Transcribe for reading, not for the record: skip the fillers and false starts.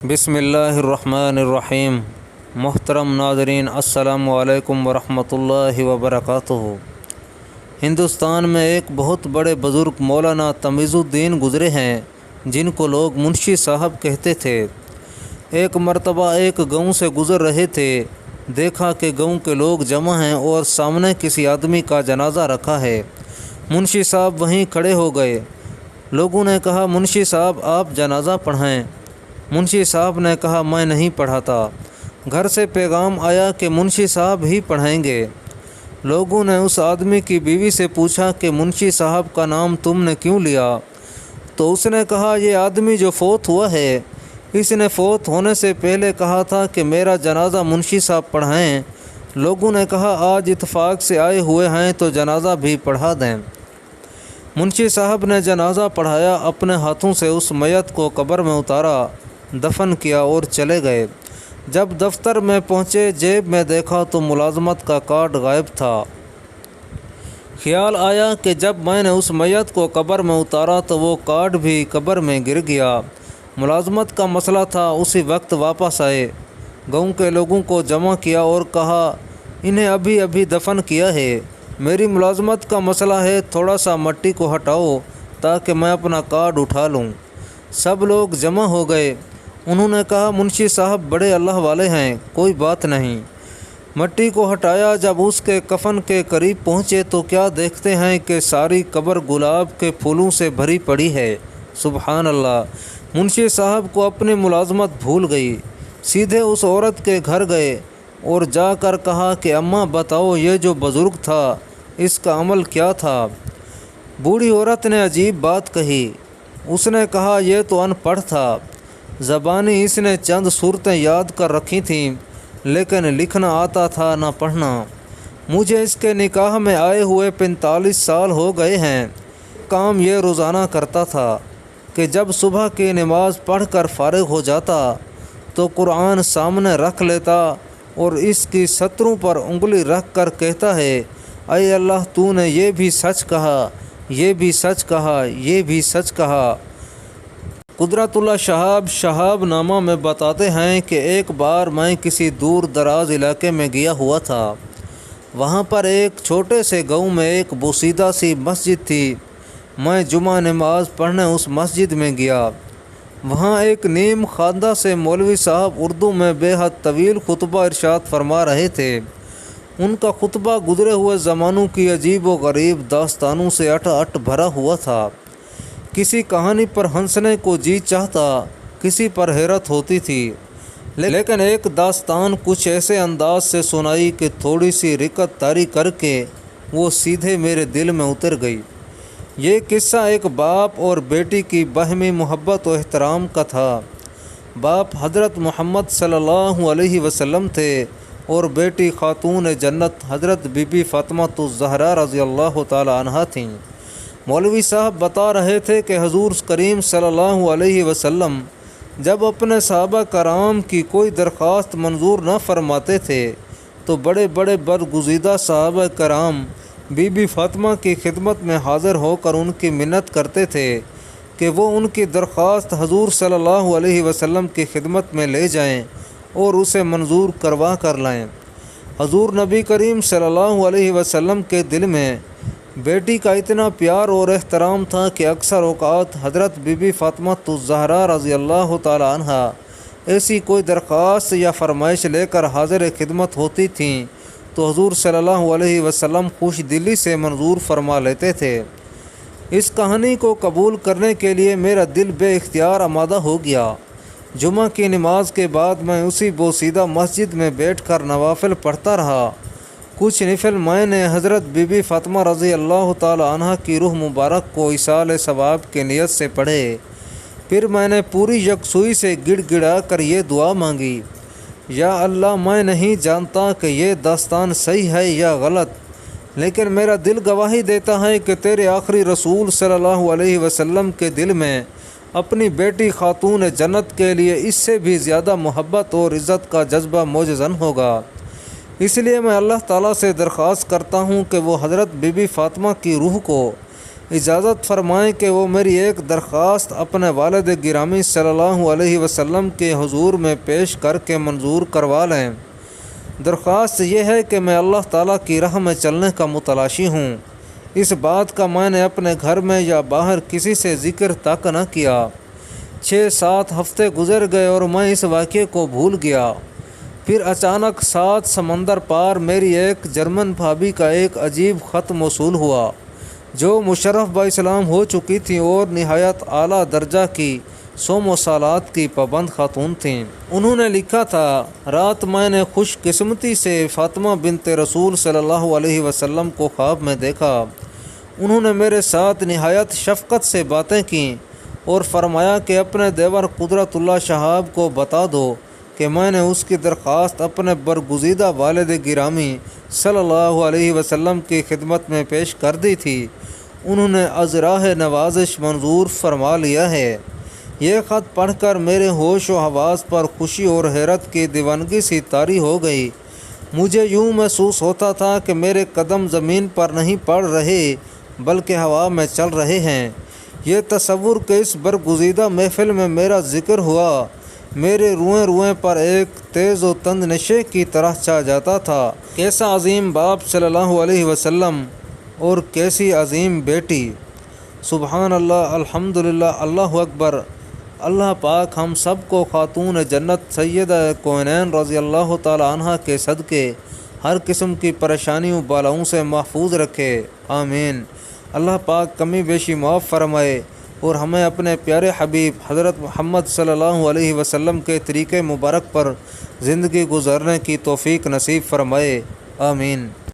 بسم اللہ الرحمن الرحیم۔ محترم ناظرین، السلام علیکم ورحمۃ اللہ وبرکاتہ۔ ہندوستان میں ایک بہت بڑے بزرگ مولانا تمیز الدین گزرے ہیں، جن کو لوگ منشی صاحب کہتے تھے۔ ایک مرتبہ ایک گاؤں سے گزر رہے تھے، دیکھا کہ گاؤں کے لوگ جمع ہیں اور سامنے کسی آدمی کا جنازہ رکھا ہے۔ منشی صاحب وہیں کھڑے ہو گئے۔ لوگوں نے کہا، منشی صاحب آپ جنازہ پڑھائیں۔ منشی صاحب نے کہا، میں نہیں پڑھاتا۔ گھر سے پیغام آیا کہ منشی صاحب ہی پڑھائیں گے۔ لوگوں نے اس آدمی کی بیوی سے پوچھا کہ منشی صاحب کا نام تم نے کیوں لیا؟ تو اس نے کہا، یہ آدمی جو فوت ہوا ہے، اس نے فوت ہونے سے پہلے کہا تھا کہ میرا جنازہ منشی صاحب پڑھائیں۔ لوگوں نے کہا، آج اتفاق سے آئے ہوئے ہیں تو جنازہ بھی پڑھا دیں۔ منشی صاحب نے جنازہ پڑھایا، اپنے ہاتھوں سے اس میت کو قبر میں اتارا، دفن کیا اور چلے گئے۔ جب دفتر میں پہنچے، جیب میں دیکھا تو ملازمت کا کارڈ غائب تھا۔ خیال آیا کہ جب میں نے اس میت کو قبر میں اتارا تو وہ کارڈ بھی قبر میں گر گیا۔ ملازمت کا مسئلہ تھا، اسی وقت واپس آئے، گاؤں کے لوگوں کو جمع کیا اور کہا، انہیں ابھی ابھی دفن کیا ہے، میری ملازمت کا مسئلہ ہے، تھوڑا سا مٹی کو ہٹاؤ تاکہ میں اپنا کارڈ اٹھا لوں۔ سب لوگ جمع ہو گئے۔ انہوں نے کہا، منشی صاحب بڑے اللہ والے ہیں، کوئی بات نہیں۔ مٹی کو ہٹایا، جب اس کے کفن کے قریب پہنچے تو کیا دیکھتے ہیں کہ ساری قبر گلاب کے پھولوں سے بھری پڑی ہے۔ سبحان اللہ! منشی صاحب کو اپنی ملازمت بھول گئی۔ سیدھے اس عورت کے گھر گئے اور جا کر کہا کہ اماں بتاؤ، یہ جو بزرگ تھا اس کا عمل کیا تھا؟ بوڑھی عورت نے عجیب بات کہی۔ اس نے کہا، یہ تو ان پڑھ تھا، زبانی اس نے چند صورتیں یاد کر رکھی تھیں، لیکن لکھنا آتا تھا نہ پڑھنا۔ مجھے اس کے نکاح میں آئے ہوئے 45 سال ہو گئے ہیں۔ کام یہ روزانہ کرتا تھا کہ جب صبح کی نماز پڑھ کر فارغ ہو جاتا تو قرآن سامنے رکھ لیتا اور اس کی سطروں پر انگلی رکھ کر کہتا ہے، اے اللہ، تو نے یہ بھی سچ کہا، یہ بھی سچ کہا، یہ بھی سچ کہا۔ قدرت اللہ شہاب نامہ میں بتاتے ہیں کہ ایک بار میں کسی دور دراز علاقے میں گیا ہوا تھا۔ وہاں پر ایک چھوٹے سے گاؤں میں ایک بوسیدہ سی مسجد تھی۔ میں جمعہ نماز پڑھنے اس مسجد میں گیا۔ وہاں ایک نیم خواندہ سے مولوی صاحب اردو میں بے حد طویل خطبہ ارشاد فرما رہے تھے۔ ان کا خطبہ گزرے ہوئے زمانوں کی عجیب و غریب داستانوں سے اٹھ بھرا ہوا تھا۔ کسی کہانی پر ہنسنے کو جی چاہتا، کسی پر حیرت ہوتی تھی، لیکن ایک داستان کچھ ایسے انداز سے سنائی کہ تھوڑی سی رکت طاری کر کے وہ سیدھے میرے دل میں اتر گئی۔ یہ قصہ ایک باپ اور بیٹی کی باہمی محبت و احترام کا تھا۔ باپ حضرت محمد صلی اللہ علیہ وسلم تھے اور بیٹی خاتون جنت حضرت بی بی فاطمہ الزہرا رضی اللہ تعالی عنہا تھیں۔ مولوی صاحب بتا رہے تھے کہ حضور کریم صلی اللہ علیہ وسلم جب اپنے صحابہ کرام کی کوئی درخواست منظور نہ فرماتے تھے تو بڑے بڑے برگزیدہ صحابہ کرام بی بی فاطمہ کی خدمت میں حاضر ہو کر ان کی منت کرتے تھے کہ وہ ان کی درخواست حضور صلی اللہ علیہ وسلم کی خدمت میں لے جائیں اور اسے منظور کروا کر لائیں۔ حضور نبی کریم صلی اللہ علیہ وسلم کے دل میں بیٹی کا اتنا پیار اور احترام تھا کہ اکثر اوقات حضرت بی بی فاطمہ الزہرا رضی اللہ تعالی عنہا ایسی کوئی درخواست یا فرمائش لے کر حاضر خدمت ہوتی تھیں تو حضور صلی اللہ علیہ وسلم خوش دلی سے منظور فرما لیتے تھے۔ اس کہانی کو قبول کرنے کے لیے میرا دل بے اختیار آمادہ ہو گیا۔ جمعہ کی نماز کے بعد میں اسی بوسیدہ مسجد میں بیٹھ کر نوافل پڑھتا رہا۔ کچھ نفل میں نے حضرت بی بی فاطمہ رضی اللہ تعالی عنہ کی روح مبارک کو ایصال ثواب کی نیت سے پڑھے۔ پھر میں نے پوری یکسوئی سے گڑ گڑا کر یہ دعا مانگی، یا اللہ، میں نہیں جانتا کہ یہ داستان صحیح ہے یا غلط، لیکن میرا دل گواہی دیتا ہے کہ تیرے آخری رسول صلی اللہ علیہ وسلم کے دل میں اپنی بیٹی خاتون جنت کے لیے اس سے بھی زیادہ محبت اور عزت کا جذبہ موجزن ہوگا۔ اس لیے میں اللہ تعالیٰ سے درخواست کرتا ہوں کہ وہ حضرت بی بی فاطمہ کی روح کو اجازت فرمائیں کہ وہ میری ایک درخواست اپنے والد گرامی صلی اللہ علیہ وسلم کے حضور میں پیش کر کے منظور کروا لیں۔ درخواست یہ ہے کہ میں اللہ تعالیٰ کی راہ میں چلنے کا متلاشی ہوں۔ اس بات کا میں نے اپنے گھر میں یا باہر کسی سے ذکر تک نہ کیا۔ 6-7 ہفتے گزر گئے اور میں اس واقعے کو بھول گیا۔ پھر اچانک 7 سمندر پار میری ایک جرمن بھابھی کا ایک عجیب خط موصول ہوا، جو مشرف با اسلام ہو چکی تھیں اور نہایت اعلیٰ درجہ کی صوم و صلات کی پابند خاتون تھیں۔ انہوں نے لکھا تھا، رات میں نے خوش قسمتی سے فاطمہ بنت رسول صلی اللہ علیہ وسلم کو خواب میں دیکھا۔ انہوں نے میرے ساتھ نہایت شفقت سے باتیں کیں اور فرمایا کہ اپنے دیور قدرت اللہ شہاب کو بتا دو کہ میں نے اس کی درخواست اپنے برگزیدہ والد گرامی صلی اللہ علیہ وسلم کی خدمت میں پیش کر دی تھی۔ انہوں نے از راہ نوازش منظور فرما لیا ہے۔ یہ خط پڑھ کر میرے ہوش و حواس پر خوشی اور حیرت کی دیوانگی سی طاری ہو گئی۔ مجھے یوں محسوس ہوتا تھا کہ میرے قدم زمین پر نہیں پڑ رہے بلکہ ہوا میں چل رہے ہیں۔ یہ تصور کہ اس برگزیدہ محفل میں میرا ذکر ہوا میرے روئیں روئیں پر ایک تیز و تند نشے کی طرح چھا جاتا تھا۔ کیسا عظیم باپ صلی اللہ علیہ وسلم اور کیسی عظیم بیٹی! سبحان اللہ، الحمدللہ، اللہ اکبر۔ اللہ پاک ہم سب کو خاتون جنت سیدہ کونین رضی اللہ تعالی عنہ کے صدقے ہر قسم کی پریشانیوں بالاؤں سے محفوظ رکھے، آمین۔ اللہ پاک کمی بیشی معاف فرمائے اور ہمیں اپنے پیارے حبیب حضرت محمد صلی اللہ علیہ وسلم کے طریقے مبارک پر زندگی گزارنے کی توفیق نصیب فرمائے، آمین۔